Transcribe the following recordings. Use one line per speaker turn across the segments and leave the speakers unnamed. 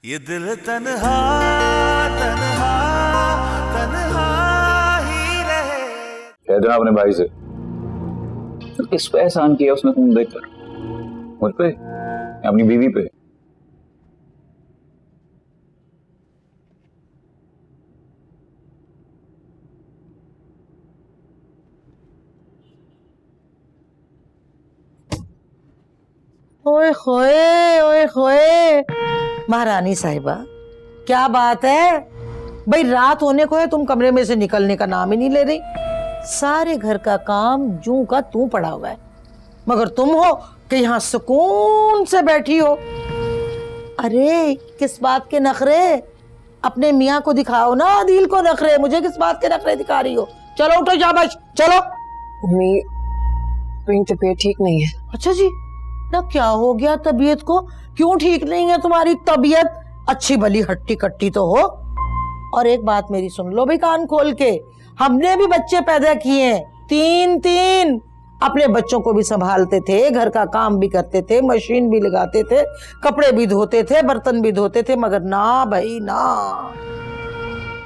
ये दिल तन्हा तन्हा तन्हा ही रहे।
कह देना अपने भाई से, किस पे एहसान किया उसने तुम देखकर? मुझ पे या अपनी बीवी पे?
ओए होए महारानी साहिबा, क्या बात है भाई? रात होने को है, तुम कमरे में से निकलने का नाम ही नहीं ले रही। सारे घर का काम जूं का तू पड़ा हुआ है, मगर तुम हो कि यहाँ सुकून से बैठी हो। अरे किस बात के नखरे? अपने मियाँ को दिखाओ ना, आदिल को नखरे। मुझे किस बात के नखरे दिखा रही हो? चलो उठो शाबाश चलो।
मेरी तबीयत ठीक नहीं है।
अच्छा जी, ना क्या हो गया तबीयत को? क्यों ठीक नहीं है तुम्हारी तबीयत? अच्छी भली हट्टी कट्टी तो हो। और एक बात मेरी सुन लो भाई कान खोल के, हमने भी बच्चे पैदा किए हैं, 3 अपने बच्चों को भी संभालते थे, घर का काम भी करते थे, मशीन भी लगाते थे, कपड़े भी धोते थे, बर्तन भी धोते थे, मगर ना भाई ना,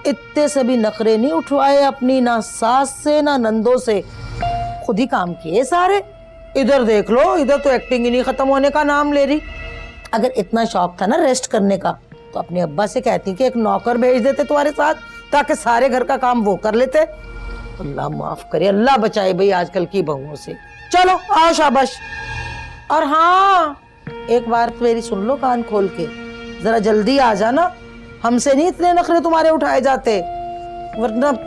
इतने सभी नखरे नहीं उठवाए अपनी, ना सास से ना नंदों से, खुद ही काम किए सारे। इधर देख लो, इधर तो एक्टिंग ही नहीं खत्म होने का नाम ले रही। अगर इतना शौक था ना रेस्ट करने का, तो अपने अब्बा से कहती कि एक नौकर भेज देते तुम्हारे साथ, ताकि सारे घर का काम वो कर लेते। अल्लाह माफ करे, अल्लाह बचाए भाई आजकल की बहुओं से। चलो आओ शाबाश। और हाँ, एक बार मेरी सुन लो कान खोल के, जरा जल्दी आ जाना, हमसे नहीं इतने नखरे तुम्हारे उठाए जाते, वरना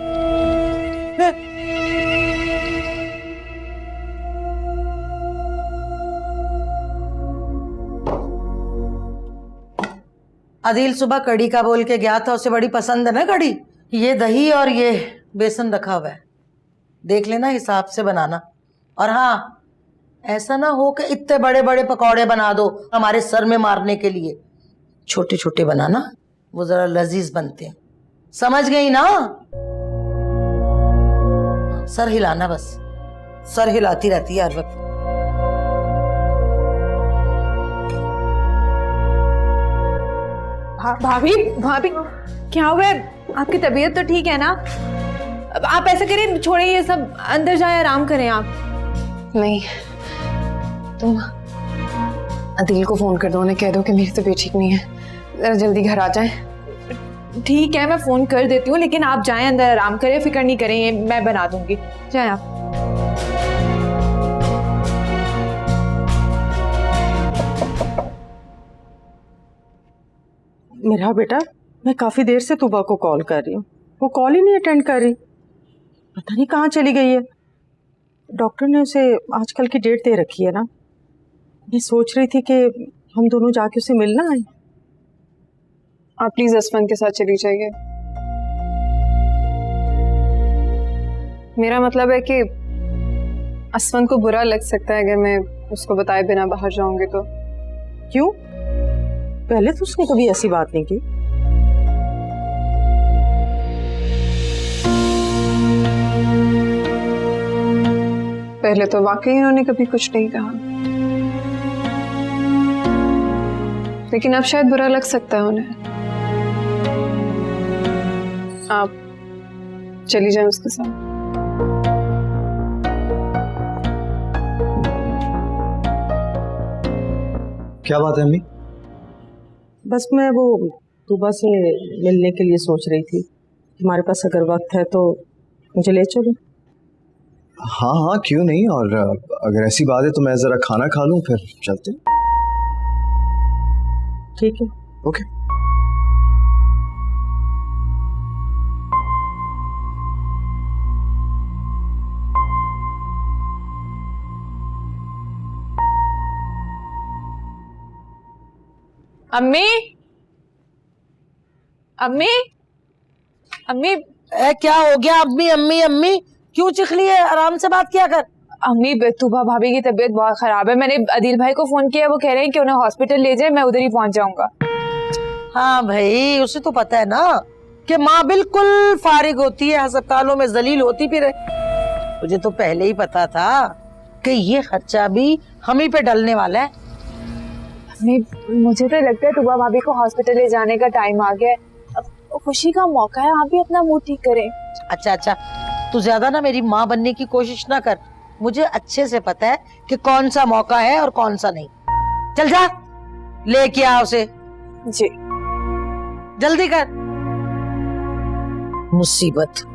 आदिल सुबह कड़ी का बोल के गया था, उसे बड़ी पसंद है ना कड़ी। ये दही और ये बेसन रखा हुआ है, देख लेना, हिसाब से बनाना। और हाँ, ऐसा ना हो कि इतने बड़े बड़े पकौड़े बना दो हमारे सर में मारने के लिए, छोटे छोटे बनाना, वो जरा लजीज बनते हैं। समझ गई ना? सर हिलाना बस, सर हिलाती रहती है हर वक्त।
भाभी भाभी क्या हुआ है? आपकी तबीयत तो ठीक है ना? आप ऐसा करें, छोड़िए ये सब, अंदर जाए आराम करें आप। नहीं, तुम अदील को फोन कर दो, उन्हें कह दो कि मेरी तबीयत ठीक नहीं है, जरा जल्दी घर आ जाएं। ठीक है, मैं फोन कर देती हूँ, लेकिन आप जाएं अंदर आराम करें, फिक्र नहीं करें, ये मैं बना दूंगी। जाएं आप।
मेरा बेटा, मैं काफी देर से तुबा को कॉल कर रही हूँ, वो कॉल ही नहीं अटेंड कर रही, पता नहीं कहाँ चली गई है। डॉक्टर ने उसे आजकल की डेट दे रखी है ना, मैं सोच रही थी कि हम दोनों जाके उसे मिलना आए।
आप प्लीज असफन के साथ चली जाइए। मेरा मतलब है कि असफन को बुरा लग सकता है अगर मैं उसको बताए बिना बाहर जाऊंगी तो।
क्यों? पहले तो उसने कभी ऐसी बात नहीं की।
पहले तो वाकई उन्होंने कभी कुछ नहीं कहा, लेकिन अब शायद बुरा लग सकता है उन्हें। आप चली जाएं उसके साथ।
क्या बात है अम्मी?
बस मैं वो तुबा से मिलने के लिए सोच रही थी, तुम्हारे पास अगर वक्त है तो मुझे ले चलो।
हाँ हाँ क्यों नहीं, और अगर ऐसी बात है तो मैं जरा खाना खा लूं, फिर चलते।
ठीक है,
ओके।
अम्मी अम्मी अम्मी
क्या हो गया? अम्मी अम्मी अम्मी क्यों चिखली है? आराम से बात किया कर।
अम्मी, तुबा भाभी की तबीयत बहुत खराब है, मैंने अदील भाई को फोन किया, वो कह रहे हैं कि उन्हें हॉस्पिटल ले जाए, मैं उधर ही पहुंच जाऊंगा।
हाँ भाई, उसे तो पता है ना कि माँ बिल्कुल फारिग होती है, अस्पतालों में जलील होती फिर। मुझे तो पहले ही पता था कि ये खर्चा भी हम ही पे डलने वाला है।
नहीं, मुझे तो लगता है तुबा भाभी को हॉस्पिटल ले जाने का टाइम आ गया है। अब खुशी का मौका है, आप भी अपना मूड ठीक करें।
अच्छा अच्छा, तू ज्यादा ना मेरी माँ बनने की कोशिश ना कर। मुझे अच्छे से पता है कि कौन सा मौका है और कौन सा नहीं। चल जा, लेके आ उसे।
जी
जल्दी कर। मुसीबत।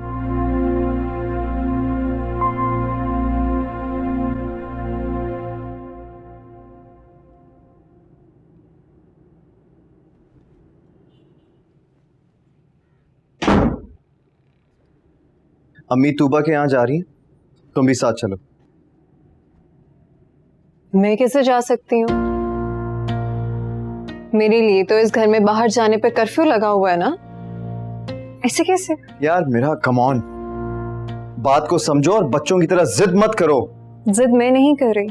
अम्मी तूबा के यहाँ जा रही है, तुम भी साथ चलो।
मैं कैसे जा सकती हूँ? मेरे लिए तो इस घर में बाहर जाने पे कर्फ्यू लगा हुआ है ना। ऐसे कैसे?
यार मेरा कम ऑन, बात को समझो और बच्चों की तरह जिद मत करो।
जिद मैं नहीं कर रही,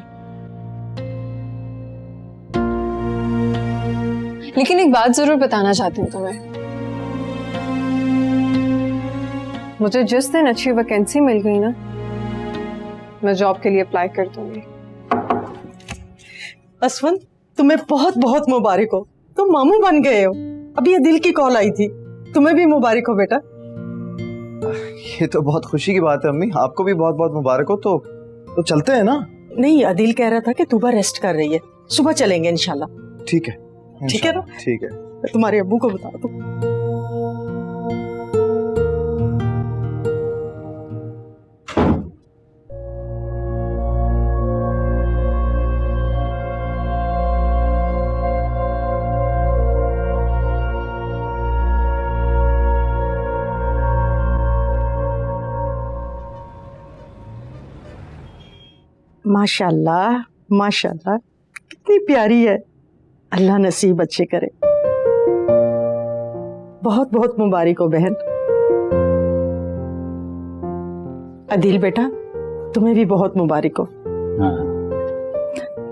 लेकिन एक बात जरूर बताना चाहती हूँ तुम्हें। मुझे जिस दिन अच्छी वैकेंसी मिल गई ना, मैं जॉब के लिए अप्लाई कर दूंगी।
असवन, तुम्हें बहुत बहुत मुबारक हो, तुम मामू बन गए हो। अभी ये दिल की कॉल आई थी, तुम्हें भी मुबारक हो बेटा।
ये तो बहुत खुशी की बात है अम्मी, आपको भी बहुत बहुत मुबारक हो। तो चलते हैं ना?
नहीं, अदिल कह रहा था कि तूबा रेस्ट कर रही है, सुबह चलेंगे इंशाल्लाह।
ठीक है,
ठीक है ना?
ठीक है।
तुम्हारे अब्बू को बता दो। माशाल्लाह माशाल्लाह, कितनी प्यारी है। अल्लाह नसीब अच्छे करे। बहुत बहुत मुबारक हो बहन। अदिल बेटा, तुम्हें भी बहुत मुबारक हो।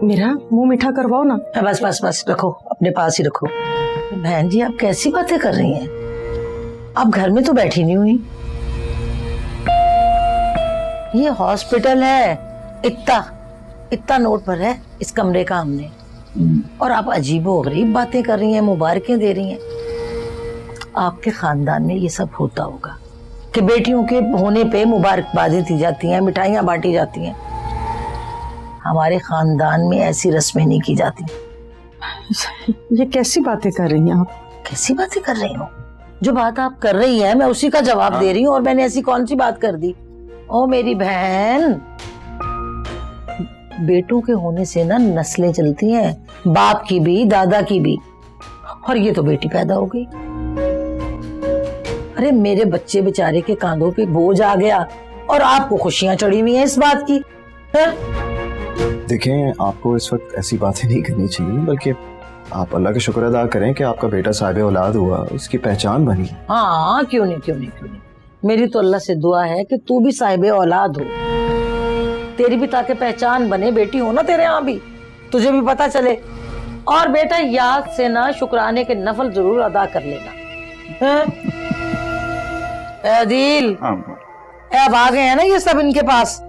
मेरा मुंह मीठा करवाओ ना।
बस बस बस, रखो अपने पास ही रखो। बहन जी, आप कैसी बातें कर रही हैं? आप घर में तो बैठी नहीं हुई। ये हॉस्पिटल है। इतना इतना नोट भरा है इस कमरे का हमने, और आप अजीबो गरीब बातें कर रही हैं, मुबारकें दे रही हैं। आपके खानदान में ये सब होता होगा कि बेटियों के होने पे मुबारकबादें दी जाती हैं, मिठाइयाँ बांटी जाती हैं। हमारे खानदान में ऐसी रस्में नहीं की जाती।
ये कैसी बातें कर रही हैं आप?
कैसी बातें कर रही हूँ? जो बात आप कर रही हैं मैं उसी का जवाब दे रही हूँ। और मैंने ऐसी कौन सी बात कर दी? ओ मेरी बहन, बेटों के होने से ना नस्लें चलती हैं, बाप की भी दादा की भी। और ये तो बेटी पैदा हो गई। अरे मेरे बच्चे बेचारे के कांधों पे बोझ आ गया और आपको खुशियां चढ़ी हुई हैं इस बात की।
देखें, आपको इस वक्त ऐसी बातें नहीं करनी चाहिए, बल्कि आप अल्लाह का शुक्र अदा करें कि आपका बेटा साहिब औलाद हुआ, उसकी पहचान बनी।
हाँ, क्यों नहीं क्यों नहीं क्यों नहीं। मेरी तो अल्लाह से दुआ है कि तू भी साहिब औलाद हो, तेरी भी ताकि पहचान बने, बेटी हो ना तेरे यहाँ भी, तुझे भी पता चले। और बेटा याद से ना शुक्राने के नफल जरूर अदा कर लेना। अदील, अब आ गए हैं ना ये सब इनके पास,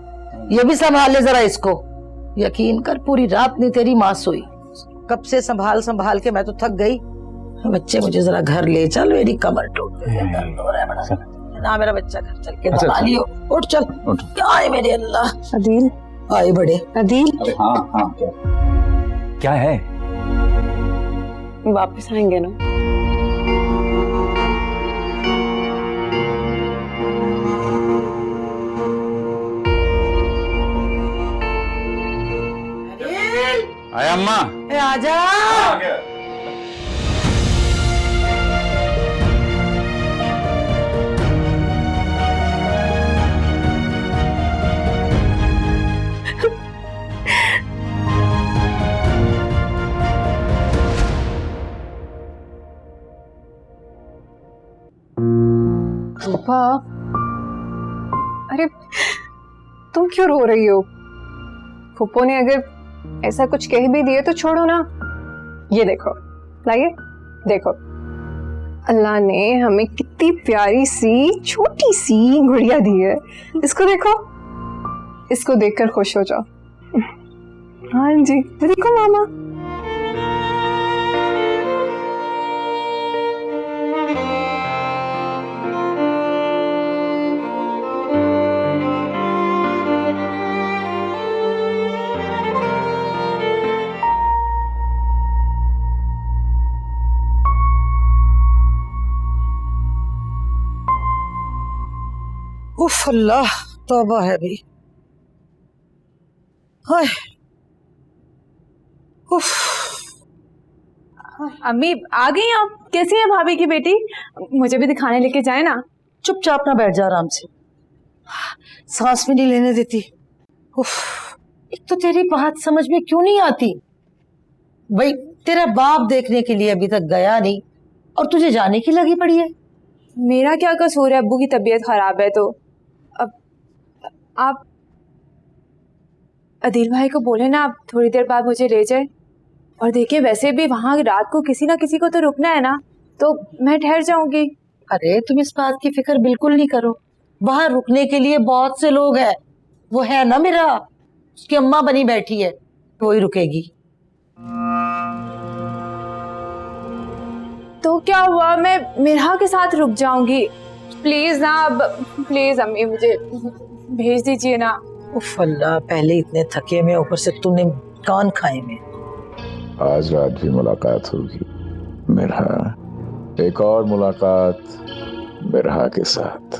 ये भी संभाल ले जरा इसको। यकीन कर पूरी रात नहीं तेरी माँ सोई, कब से संभाल संभाल के मैं तो थक गई। बच्चे मुझे जरा घर ले चल, मेरी कमर टूट गई है, दर्द हो रहा है बड़ा ना। मेरा बच्चा घर चल के दबा लियो। उठ चल। क्या है मेरे अल्लाह।
अदील,
आए बड़े।
अदील,
हाँ हाँ, क्या है?
वापस आएंगे ना?
आया अम्मा?
आजा।
रूपा, अरे तुम क्यों रो रही हो? फूफो ने अगर ऐसा कुछ कह भी दिए तो छोड़ो ना। ये देखो, लाइए देखो, अल्लाह ने हमें कितनी प्यारी सी छोटी सी गुड़िया दी है। इसको देखो, इसको देखकर खुश हो जाओ। हाँ जी, देखो मामा।
उफ अल्लाह, तौबा है भाई। हाय, उफ।
अम्मी आ गई आप? कैसी है भाभी की बेटी? मुझे भी दिखाने लेके जाए ना।
चुपचाप ना बैठ जा आराम से, सांस भी नहीं लेने देती। उफ, एक तो तेरी बात समझ में क्यों नहीं आती भाई? तेरा बाप देखने के लिए अभी तक गया नहीं और तुझे जाने की लगी पड़ी है।
मेरा क्या कसूर है? अब्बू की तबीयत खराब है तो अब आप अदील भाई को बोले ना आप थोड़ी देर बाद मुझे ले जाए। और देखिए वैसे भी वहां रात को किसी ना किसी को तो रुकना है ना, तो मैं ठहर जाऊंगी।
अरे तुम इस बात की फिक्र बिल्कुल नहीं करो, वहां रुकने के लिए बहुत से लोग हैं। वो है ना मेरा, उसकी अम्मा बनी बैठी है, वो ही रुकेगी।
तो क्या हुआ, मैं मिरहा के साथ रुक जाऊंगी। प्लीज ना, अब प्लीज अम्मी मुझे भेज दीजिए ना।
उफ अल्लाह, पहले इतने थके में ऊपर से तूने कान खाए में।
आज रात भी मुलाकात होगी मिरहा, एक और मुलाकात मिरहा के साथ।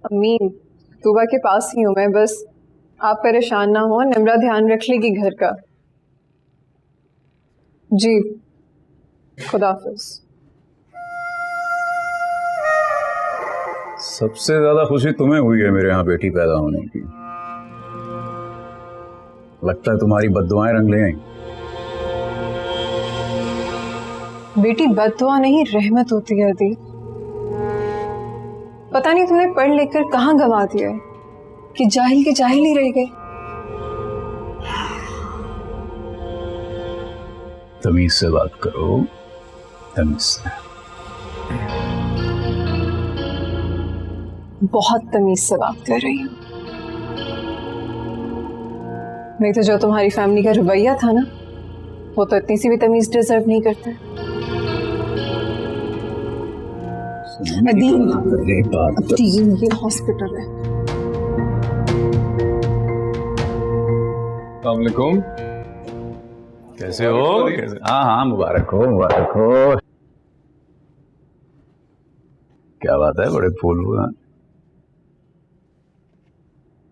अम्मी तूबा के पास ही हूँ मैं, बस आप परेशान ना हो। निम्रा ध्यान रख लेगी घर का। जी खुदाफिज।
सबसे ज्यादा खुशी तुम्हें हुई है मेरे यहाँ बेटी पैदा होने की। लगता है तुम्हारी बद्दुआएं रंग ले आई।
बेटी बद्दुआ नहीं रहमत होती है दी। पता नहीं तुमने पढ़ लिख कर कहाँ गंवा दिया है कि जाहिल के जाहिल ही रह गए।
तमीज से बात करो, तमीज से।
बहुत तमीज से बात कर रही हूँ। नहीं तो जो तुम्हारी फैमिली का रवैया था ना, वो तो इतनी सी भी तमीज डिजर्व नहीं करता। ये हॉस्पिटल है।
अस्सलामुअलैकुम।
कैसे हो? हाँ हाँ, मुबारक हो, मुबारक हो। क्या बात है, बड़े फूल हुआ।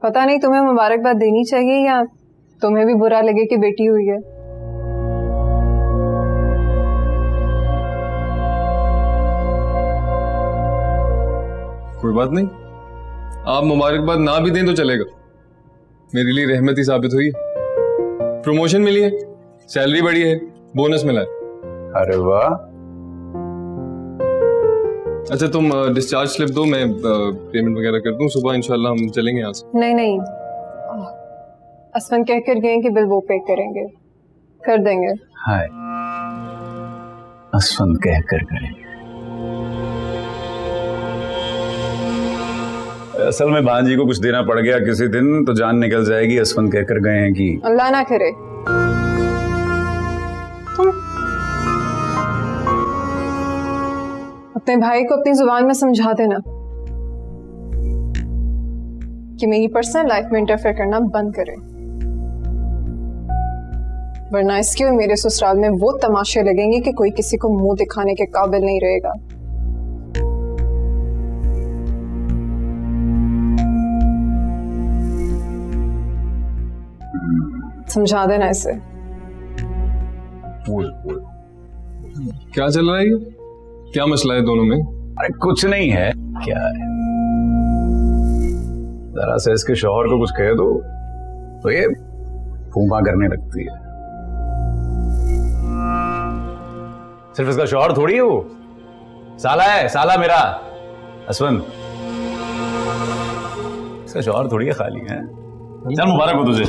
पता नहीं तुम्हें मुबारकबाद देनी चाहिए या तुम्हें भी बुरा लगे कि बेटी हुई है।
कोई बात नहीं, आप मुबारकबाद ना भी दें तो चलेगा। मेरे लिए रहमत ही साबित हुई है। प्रमोशन मिली है, सैलरी बढ़ी है, बोनस मिला है।
अरे वाह।
अच्छा तुम डिस्चार्ज स्लिप दो, मैं पेमेंट वगैरह कर दूं। सुबह इंशाल्लाह हम चलेंगे यहाँ से।
नहीं नहीं, असफन कह कर गए कि बिल वो पे करेंगे, कर देंगे।
हाय, असफन कह कर करेंगे। असल में भांजी को कुछ देना पड़ गया किसी दिन, तो जान निकल जाएगी। असफन कह कर गए हैं कि
अल्लाह ना करे। तुम अपने भाई को अपनी जुबान में समझा देना कि मेरी पर्सनल लाइफ में इंटरफेयर करना बंद करे, वरना इसके और मेरे ससुराल में वो तमाशे लगेंगे कि कोई किसी को मुंह दिखाने के काबिल नहीं रहेगा। समझा देना इसे।
क्या चल रहा है ये? क्या मसला है दोनों में?
अरे कुछ नहीं है, क्या है, जरा से इसके शौहर को कुछ कह दो तो ये फूंफा करने लगती है। सिर्फ इसका शौहर थोड़ी है, वो साला है, साला मेरा असवन। इसका शौहर थोड़ी है, खाली है। चल मुबारक हो तुझे,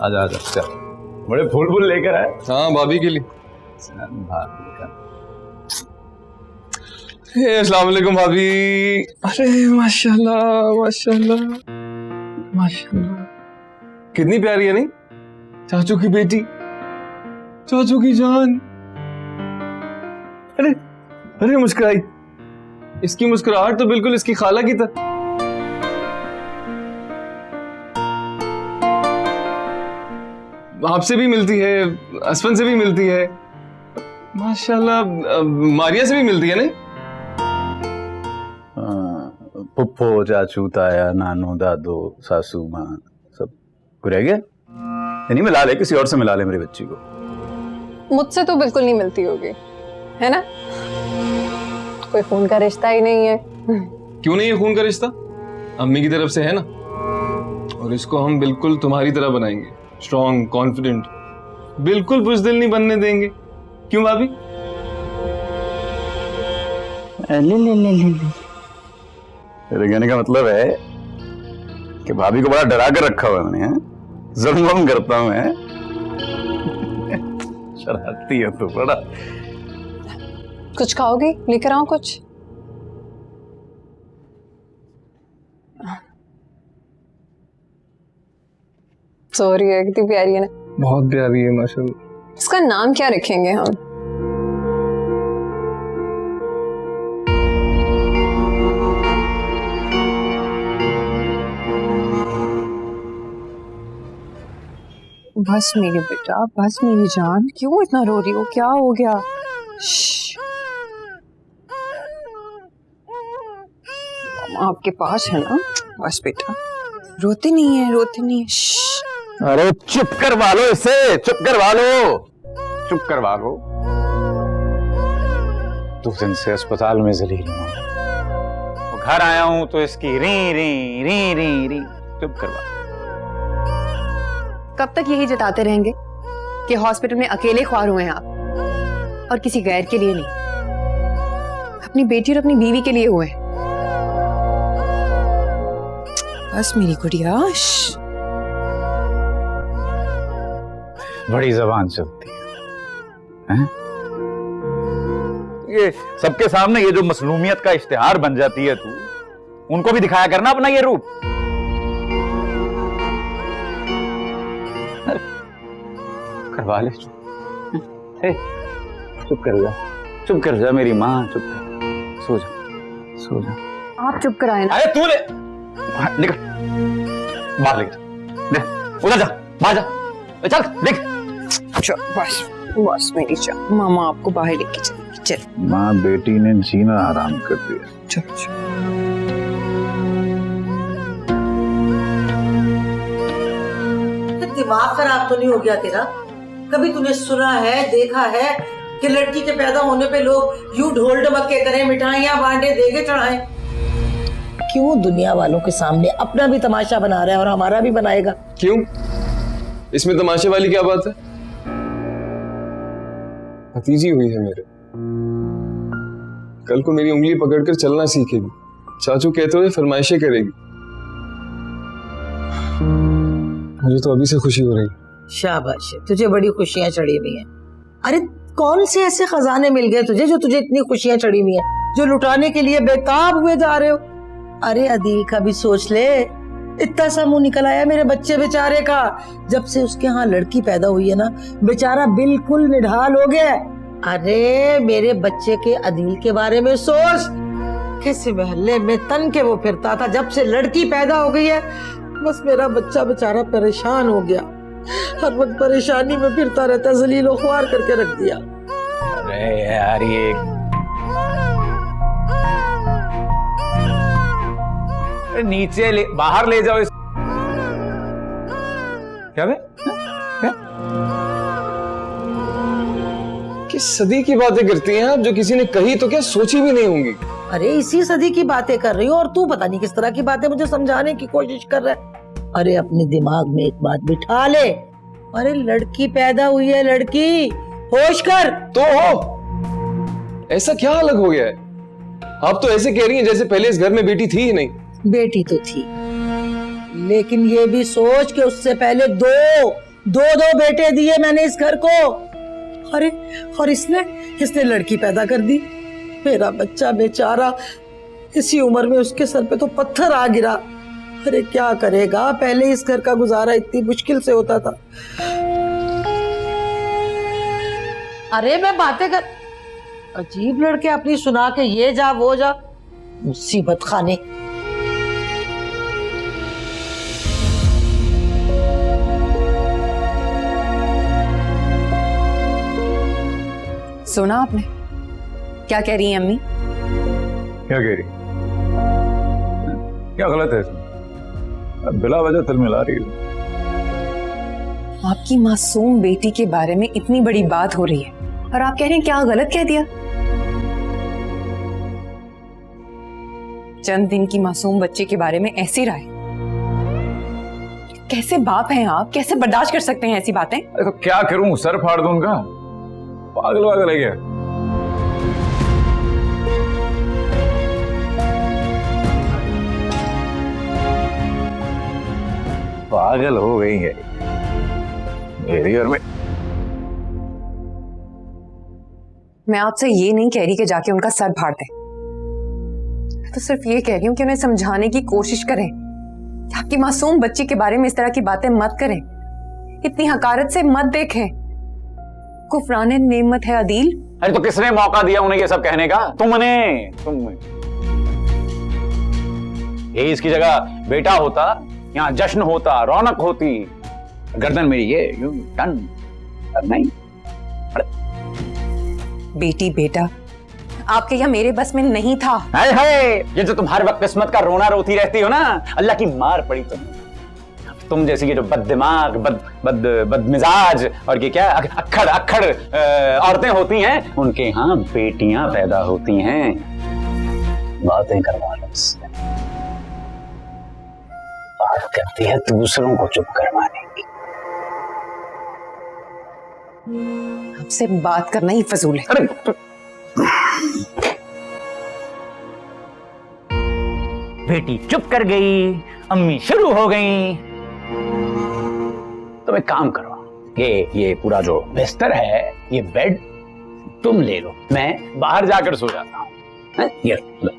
आजा आजा, चल। बड़े फूल फूल लेकर आए।
हाँ भाभी के लिए।
भाभी का
अस्सलाम वालेकुम भाभी। अरे माशाल्लाह माशाल्लाह माशाल्लाह, कितनी प्यारी है नहीं? चाचू की बेटी, चाचू की जान। अरे अरे मुस्कुराई, इसकी मुस्कुराहट तो बिल्कुल इसकी खाला की तरह। आपसे भी मिलती है, असफन से भी मिलती है, माशाल्लाह। मारिया से भी मिलती है नहीं?
फुफ्फो, चाचू, ताया, नानू, दादो, सासू माँ, सब कोई रह गया? नहीं, मिला ले, किसी और से मिला ले मेरी बच्ची को।
मुझसे तो बिल्कुल नहीं मिलती होगी, है ना? कोई खून का रिश्ता ही नहीं है।
क्यों नहीं है खून का रिश्ता? अम्मी की तरफ से है ना, और इसको हम बिल्कुल तुम्हारी तरह बनाएंगे, स्ट्रॉन्ग, कॉन्फिडेंट, बिल्कुल बुज़दिल नहीं बनने देंगे। क्यों भाभी?
मेरे कहने का मतलब है कि भाभी को बड़ा डरा कर रखा हुआ मैंने, ज़ुल्म करता हूं मैं। शरारती है तो बड़ा।
कुछ खाओगी? लेकर आऊं कुछ? सॉरी है, कितनी प्यारी है ना।
बहुत प्यारी है माशाल्लाह।
इसका नाम क्या रखेंगे हम? बस मेरी बेटा, बस मेरी जान, क्यों इतना रो रही हो? क्या हो गया? आपके पास है ना, बस बेटा, रोती नहीं है, रोती नहीं है।
अरे चुप करवा लो इसे, चुप करवा लो, चुप करवा लो। 2 दिन से अस्पताल में जलील हूं, घर आया हूं तो इसकी री री री री री। चुप करवा।
कब तक यही जताते रहेंगे कि हॉस्पिटल में अकेले ख्वार हुए हैं आप, और किसी गैर के लिए नहीं, अपनी बेटी और अपनी बीवी के लिए हुए हैं। बस मेरी गुड़िया।
बड़ी जबान चलती है? ये सबके सामने ये जो मसलूमियत का इश्तिहार बन जाती है तू, उनको भी दिखाया करना अपना ये रूप। करवा ले चुप। चुप कर जा, चुप कर जा मेरी माँ, चुप कर, सो जा, सो जा।
आप चुप कराए ना।
अरे तू ले, निकल बाहर, लेकर उधर जा, बाहर जा, चल देख।
बस बस मेरी जान, मामा आपको बाहर लेके चलेगी। चल।
माँ बेटी ने जीना आराम कर दिया।
चल चल।
दिमाग खराब तो नहीं हो गया तेरा? कभी तूने सुना है, देखा है कि लड़की के पैदा होने पे लोग यूं ढोल ढमक्के करें, मिठाइयां बांटे, देगे चढ़ाएं? क्यों दुनिया वालों के सामने अपना भी तमाशा बना रहा है और हमारा भी बनाएगा?
क्यों? इसमें तमाशे वाली क्या बात है? भतीजी हुई है मेरे, कल को मेरी उंगली पकड़कर चलना सीखेगी, चाचू कहते हुए फरमाइशें करेगी। मुझे तो अभी से खुशी हो रही।
शाबाश, तुझे बड़ी खुशियां चढ़ी हुई हैं। अरे कौन से ऐसे खजाने मिल गए तुझे जो तुझे इतनी खुशियां चढ़ी हुई हैं, जो लुटाने के लिए बेताब हुए जा रहे हो? अरे अदील का भी सोच ले, इतना सा मुंह निकल आया मेरे बच्चे बेचारे का। जब से उसके यहाँ लड़की पैदा हुई है ना, बेचारा बिल्कुल निढाल हो गया। अरे मेरे बच्चे के अदील के बारे में सोच, कैसे मोहल्ले में तन के वो फिरता था, जब से लड़की पैदा हो गई है बस मेरा बच्चा बेचारा परेशान हो गया, हर वक्त परेशानी में फिरता रहता, जलीलो ख्वार करके रख दिया।
अरे यार ये नीचे ले, बाहर ले जाओ इस। क्या बे? क्या?
किस सदी की बातें करती हैं आप, जो किसी ने कही तो क्या सोची भी नहीं होंगी।
अरे इसी सदी की बातें कर रही हूँ और तू पता नहीं किस तरह की बातें मुझे समझाने की कोशिश कर रहा है। अरे अपने दिमाग में एक बात बिठा ले, अरे लड़की पैदा हुई है, लड़की, होश कर।
तो ऐसा क्या अलग हो गया है? आप तो ऐसे कह रही हैं जैसे पहले इस घर में बेटी थी ही नहीं।
बेटी तो थी, लेकिन ये भी सोच के उससे पहले दो बेटे दिए मैंने इस घर को। अरे और इसने लड़की पैदा कर दी। मेरा बच्चा बेचारा इसी उम्र में उसके सर पे तो पत्थर आ गिरा। अरे क्या करेगा, पहले इस घर का गुजारा इतनी मुश्किल से होता था। अरे मैं बातें कर, अजीब लड़के अपनी सुना के ये जा वो जा, मुसीबत खाने।
सुना आपने क्या कह रही है अम्मी?
क्या कह रही?
क्या गलत है इसमें? बिला वजह तिल मिला रही हो।
आपकी मासूम बेटी के बारे में इतनी बड़ी बात हो रही है और आप कह रहे हैं क्या गलत कह दिया? चंद दिन की मासूम बच्चे के बारे में ऐसी राय? कैसे बाप हैं आप? कैसे बर्दाश्त कर सकते हैं ऐसी बातें?
अरे तो क्या करूं, सर फाड़ दूं उनका? पागल वागल है क्या? पागल हो गई है मेरी। और
मैं आपसे ये नहीं कह रही कि जाके उनका सर फाड़ दें, तो सिर्फ ये कह रही हूँ कि उन्हें समझाने की कोशिश करें कि आपकी मासूम बच्ची के बारे में इस तरह की बातें मत करें, इतनी हकारत से मत देखें। कुफराने नेमत है अदील।
अरे तो किसने मौका दिया उन्हें ये सब कहने का? तुमने। ये इसकी जगह बेटा होता, यहाँ जश्न होता, रौनक होती। गर्दन मेरी ये यूं टन नहीं।
बेटी बेटा आपके यहाँ मेरे बस में नहीं था।
हाय हाय, ये जो तुम हर वक्त किस्मत का रोना रोती रहती हो ना, अल्लाह की मार पड़ी तुम जैसी ये जो बददिमाग बदमिजाज और ये क्या अक्खड़ अक्खड़ औरतें होती हैं, उनके यहाँ बेटियां पैदा होती हैं। बातें करवा लो उससे। बात करती है दूसरों को चुप करवाने की।
आपसे बात करना ही फजूल है।
बेटी चुप कर गई, अम्मी शुरू हो गई। तुम एक काम करो, ये पूरा जो बिस्तर है, ये बेड तुम ले लो, मैं बाहर जाकर सो जाता हूं। ये लो।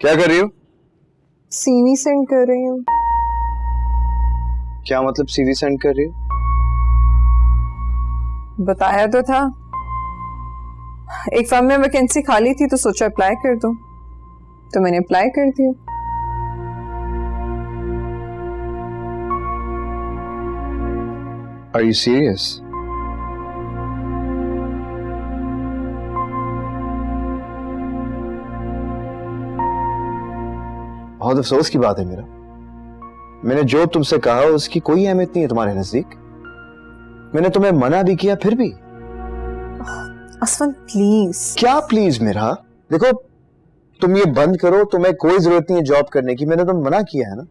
क्या कर रही हो?
सीवी सेंड कर रही हूँ।
क्या मतलब सीवी सेंड कर रही हो?
बताया तो था, एक फर्म में वैकेंसी खाली थी तो सोचा अप्लाई कर दूं, तो मैंने अप्लाई कर दिया।
Are you serious? बहुत अफसोस की बात है मेरा, मैंने जो तुमसे कहा उसकी कोई अहमियत नहीं है तुम्हारे नजदीक। मैंने तुम्हें मना भी किया फिर भी।
असफन प्लीज।
क्या प्लीज मेरा? देखो तुम ये बंद करो, तुम्हें कोई जरूरत नहीं है जॉब करने की, मैंने तुम्हें मना किया है ना।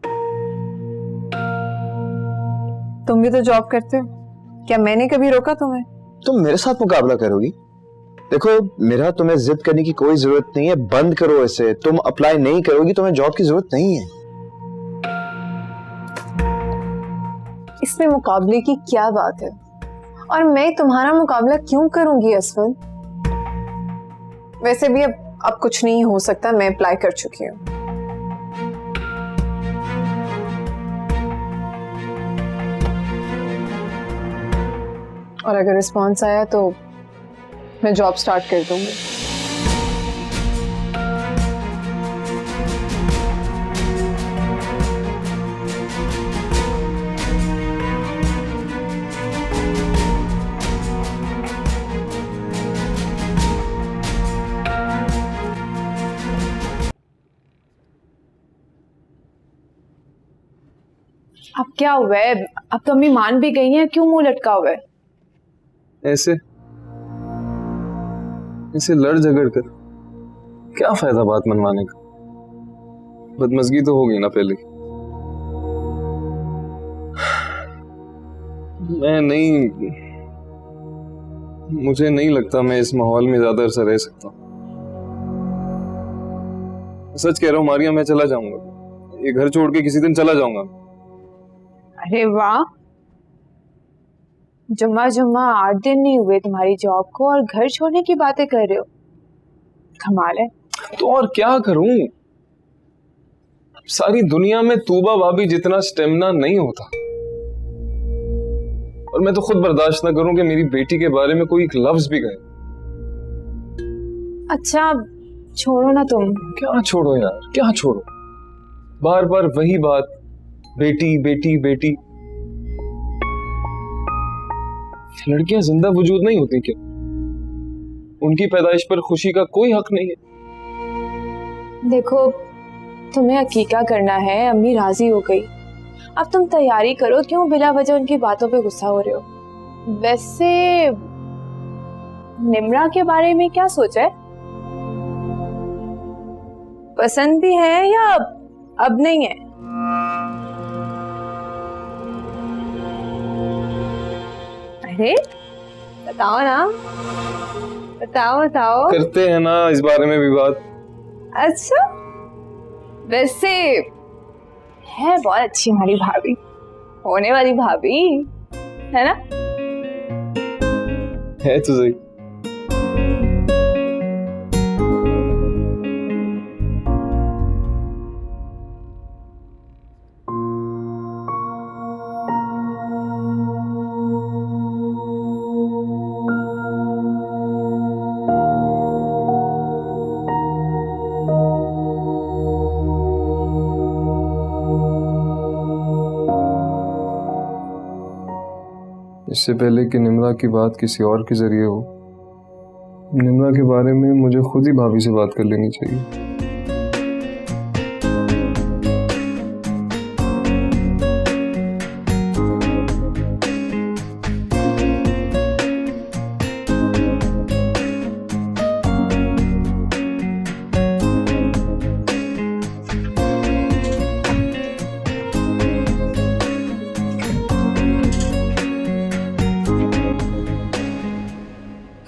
तुम भी तो जॉब करते हो, क्या मैंने कभी रोका तुम्हें?
तुम मेरे साथ मुकाबला करोगी? देखो मेरा, तुम्हें जिद करने की कोई जरूरत नहीं है, बंद करो इसे। तुम अप्लाई नहीं करोगी, तुम्हें जॉब की जरूरत नहीं है।
इसमें मुकाबले की क्या बात है, और मैं तुम्हारा मुकाबला क्यों करूंगी असफन? वैसे भी अब कुछ नहीं हो सकता, मैं अप्लाई कर चुकी हूँ। और अगर रिस्पॉन्स आया तो मैं जॉब स्टार्ट कर दूंगी।
अब क्या हुआ है? अब तो अम्मी मान भी गई हैं, क्यों मुंह लटका हुआ है?
ऐसे लड़ झगड़ कर क्या फायदा बात मनवाने का? बदमजगी तो होगी ना पहले। मुझे नहीं लगता मैं इस माहौल में ज्यादा अरसा रह सकता हूँ। सच कह रहा हूँ मारिया, मैं चला जाऊंगा, ये घर छोड़ के किसी दिन चला जाऊंगा।
अरे वाह, जुम्मा 8 दिन नहीं हुए तुम्हारी जॉब को और घर छोड़ने की बातें कर रहे हो, कमाल है।
तो और क्या करूं? सारी दुनिया में तूबा भाभी जितना स्टेमिना नहीं होता, और मैं तो खुद बर्दाश्त ना करूं कि मेरी बेटी के बारे में कोई एक लफ्ज भी कहे।
अच्छा छोड़ो ना तुम।
क्या छोड़ो यार, क्या छोड़ो? बार बार वही बात, बेटी बेटी बेटी। लड़कियां जिंदा वजूद नहीं होती क्या? उनकी पैदाइश पर खुशी का कोई हक नहीं है?
देखो तुम्हें अकीका करना है, अम्मी राजी हो गई, अब तुम तैयारी करो, क्यों बिला वजह उनकी बातों पे गुस्सा हो रहे हो? वैसे निम्रा के बारे में क्या सोचा है? पसंद भी है या अब नहीं है? अरे बताओ ना, बताओ बताओ।
करते हैं ना इस बारे में भी बात।
अच्छा वैसे है बहुत अच्छी हमारी भाभी, होने वाली भाभी है ना?
है तो सही। इससे पहले कि निम्रा की बात किसी और के जरिए हो, निम्रा के बारे में मुझे खुद ही भाभी से बात कर लेनी चाहिए।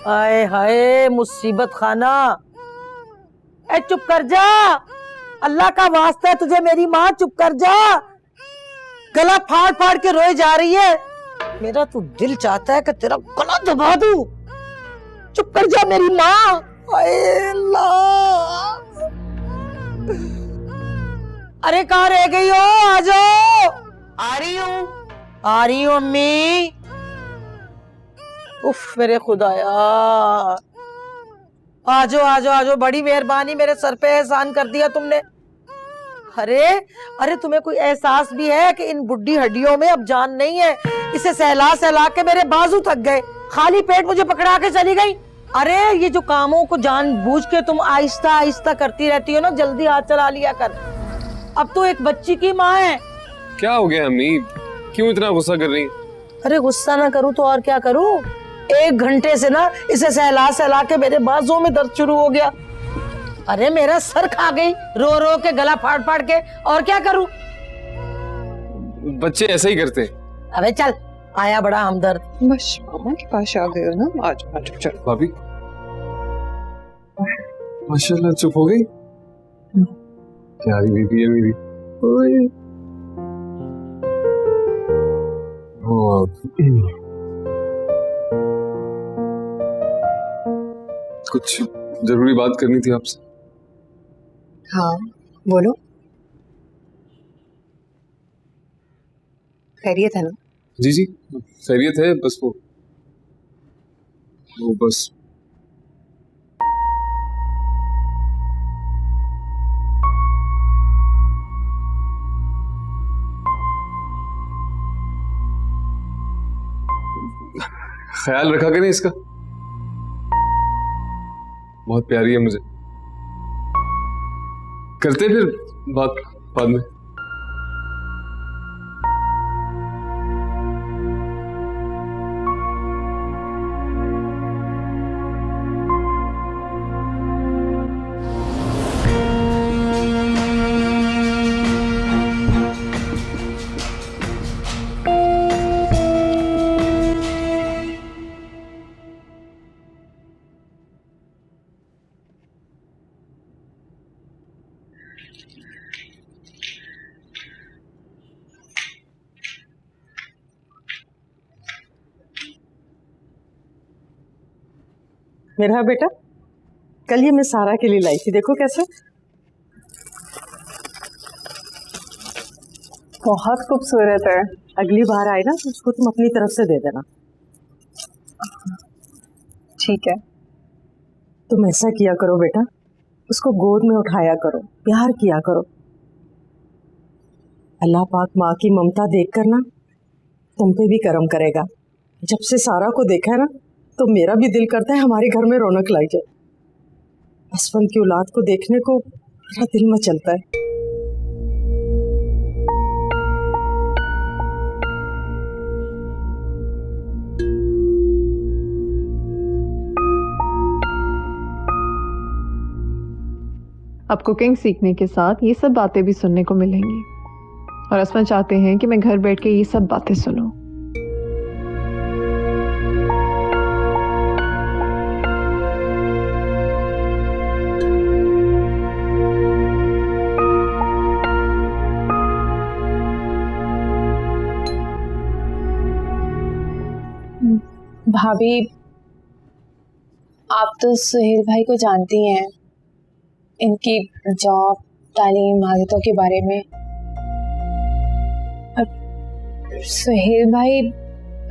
हाय हाय मुसीबत खाना। ए चुप कर जा, अल्लाह का वास्ता है तुझे मेरी माँ, चुप कर जा। गला फाड़ फाड़ के रोए जा रही है। मेरा तो दिल चाहता है कि तेरा गला दबा दूं। चुप कर जा मेरी माँ। हाय अल्लाह। अरे कहाँ रह गई हो? आ जाओ। आ रही हूँ अम्मी। उफ मेरे खुदाया। आजो आजो आजो, बड़ी मेहरबानी, मेरे सर पे एहसान कर दिया तुमने। अरे तुम्हें कोई एहसास भी है कि इन बुढ़ी हड्डियों में अब जान नहीं है? इसे सहला सहला के मेरे बाजू थक गए, खाली पेट मुझे पकड़ा के चली गई। अरे ये जो कामों को जानबूझ के तुम आहिस्ता आहिस्ता करती रहती हो ना, जल्दी हाथ चला लिया कर। अब तो एक बच्ची की माँ है।
क्या हो गया अम्मी, क्यों इतना गुस्सा कर रही?
अरे गुस्सा ना करूं तो और क्या करूं? 1 घंटे से ना इसे सहला सहला के मेरे बाजू में दर्द शुरू हो गया। अरे मेरा सर खा गई रो रो के, गला फाड़ फाड़ के, और क्या करूं?
बच्चे ऐसे ही करते हैं।
अबे चल, आया बड़ा हमदर्द।
बस मामा के पास आ गए हो ना, आज आज चल।
भाभी माशाल्लाह चुप हो गई। प्यारी बेबी है मेरी। कुछ जरूरी बात करनी थी आपसे।
हाँ बोलो। खैरियत है ना?
जी जी खैरियत है, बस वो बस ख्याल रखा करें इसका, बहुत प्यारी है मुझे। करते फिर बात बाद में।
मेरा बेटा, कल ये मैं सारा के लिए लाई थी, देखो कैसे। बहुत खूबसूरत है। अगली बार आए ना तो उसको तुम अपनी तरफ से दे देना।
ठीक है।
तुम ऐसा किया करो बेटा, उसको गोद में उठाया करो, प्यार किया करो। अल्लाह पाक माँ की ममता देखकर ना तुम पे भी करम करेगा। जब से सारा को देखा है ना तो मेरा भी दिल करता है हमारे घर में रौनक लाई जाए। असफन की औलाद को देखने को मेरा दिल मचलता है।
अब कुकिंग सीखने के साथ ये सब बातें भी सुनने को मिलेंगी और असमा चाहते हैं कि मैं घर बैठ के ये सब बातें सुनूं।
भाभी, आप तो सुहेल भाई को जानती हैं, इनकी जॉब, तालीम, आदतों के बारे में। अब सुहेल भाई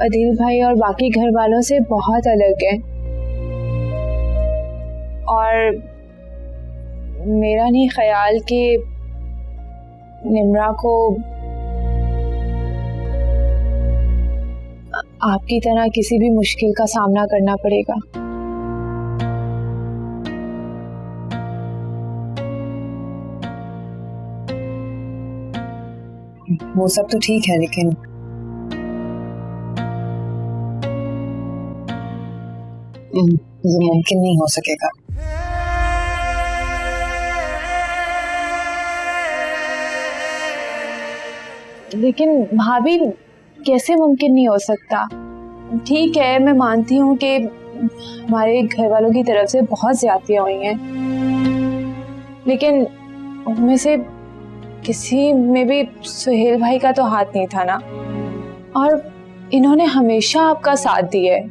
अदील भाई और बाकी घर वालों से बहुत अलग है और मेरा नहीं ख्याल कि निम्रा को आपकी तरह किसी भी मुश्किल का सामना करना पड़ेगा।
वो सब तो ठीक है, लेकिन ये मुमकिन नहीं हो सकेगा।
लेकिन भाभी, कैसे मुमकिन नहीं हो सकता? ठीक है, मैं मानती हूँ कि हमारे घर वालों की तरफ से बहुत ज्यादतियाँ हुई हैं, लेकिन उनमें से किसी में भी सुहेल भाई का तो हाथ नहीं था ना, और इन्होंने हमेशा आपका साथ दिया है।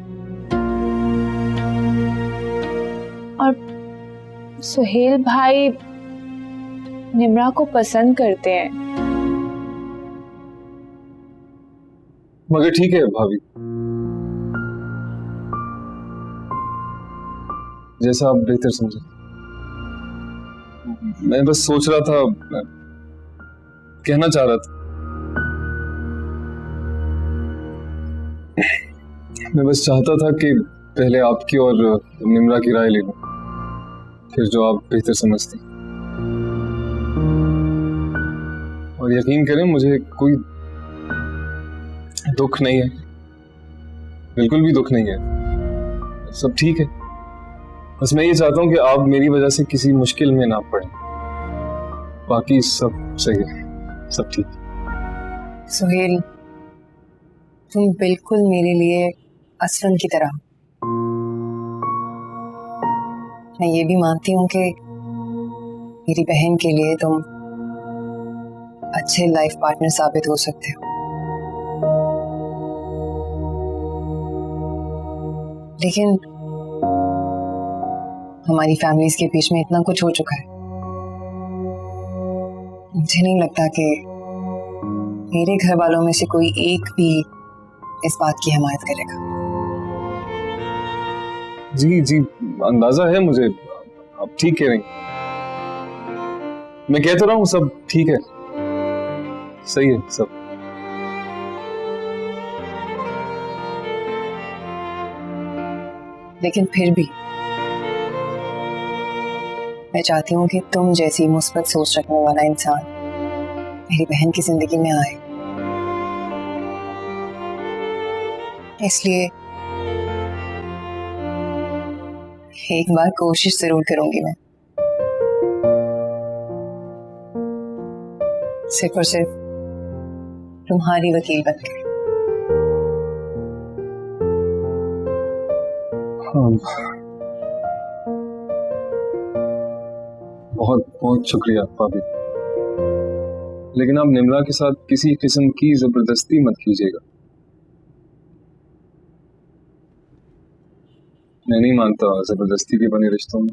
और सुहेल भाई निम्रा को पसंद करते हैं।
मगर ठीक है भाभी, जैसा आप बेहतर समझे। मैं बस सोच रहा था, कहना चाह रहा था, मैं बस चाहता था कि पहले आपकी और निम्रा की राय ले लूं, फिर जो आप बेहतर समझती। और यकीन करें, मुझे कोई दुख नहीं है, बिल्कुल भी दुख नहीं है, सब ठीक है। बस मैं ये चाहता हूँ कि आप मेरी वजह से किसी मुश्किल में ना पड़े, बाकी सब सही है, सब ठीक है।
सुहेल, तुम बिल्कुल मेरे लिए असफन की तरह। मैं ये भी मानती हूँ कि मेरी बहन के लिए तुम अच्छे लाइफ पार्टनर साबित हो सकते हो, लेकिन हमारी फैमिलीज के बीच में इतना कुछ हो चुका है, मुझे नहीं लगता कि मेरे घर वालों में से कोई एक भी इस बात की हिमायत करेगा।
जी जी, अंदाजा है मुझे, आप ठीक कह रही। मैं कह तो रहा हूँ सब ठीक है, सही है सब।
लेकिन फिर भी मैं चाहती हूँ कि तुम जैसी मुस्बत सोच रखने वाला इंसान मेरी बहन की जिंदगी में आए, इसलिए एक बार कोशिश जरूर करूंगी मैं, सिर्फ और सिर्फ तुम्हारी वकील बनकर।
बहुत बहुत शुक्रिया भाभी, लेकिन आप निम्रा के साथ किसी किस्म की जबरदस्ती मत कीजिएगा। मैं नहीं मानता जबरदस्ती के बने रिश्तों में।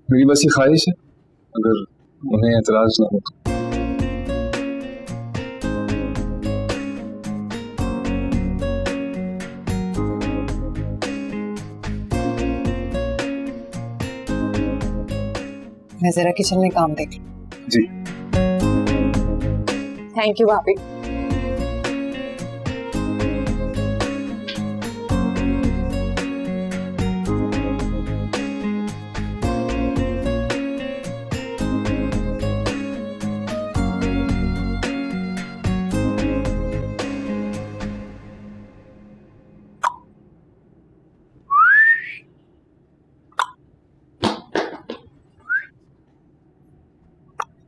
मेरी बस ये ख्वाहिश है, अगर उन्हें एतराज ना हो।
मैं जरा किचन में काम देख लूं।
जी।
थैंक यू भाभी।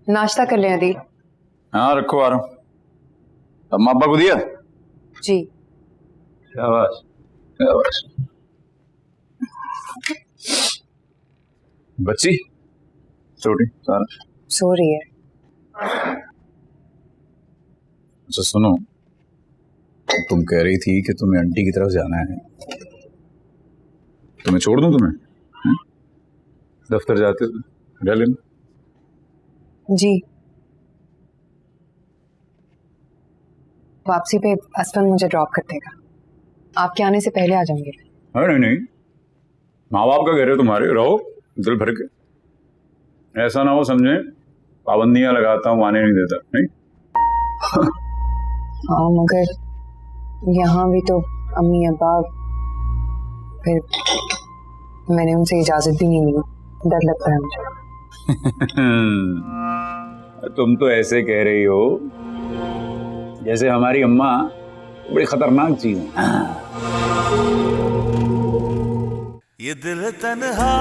नाश्ता कर लें अदील।
हाँ रखो, आ रहा हूँ। अम्मा अब्बा को दिया?
जी।
शाबाश शाबाश। बच्ची छोटी सारा
सो रही है।
अच्छा सुनो, तुम कह रही थी कि तुम्हें आंटी की तरफ जाना है, तो मैं छोड़ दूं तुम्हें? हैं? दफ्तर जाते रह लेना।
जी। वापसी पे असफन मुझे ड्रॉप कर देगा। आपके आने से पहले आ जाऊंगी।
अरे नहीं नहीं, माँ बाप का कह रहे हो तुम्हारे, रहो दिल भर के। ऐसा ना हो समझे पाबंदियां लगाता हूँ, आने नहीं देता। नहीं
हाँ मगर यहाँ भी तो अम्मी अब्बा, फिर मैंने उनसे इजाजत भी नहीं ली। डर लगता है मुझे।
तुम तो ऐसे कह रही हो जैसे हमारी अम्मा बड़ी खतरनाक चीज है।
ये दिल तन्हा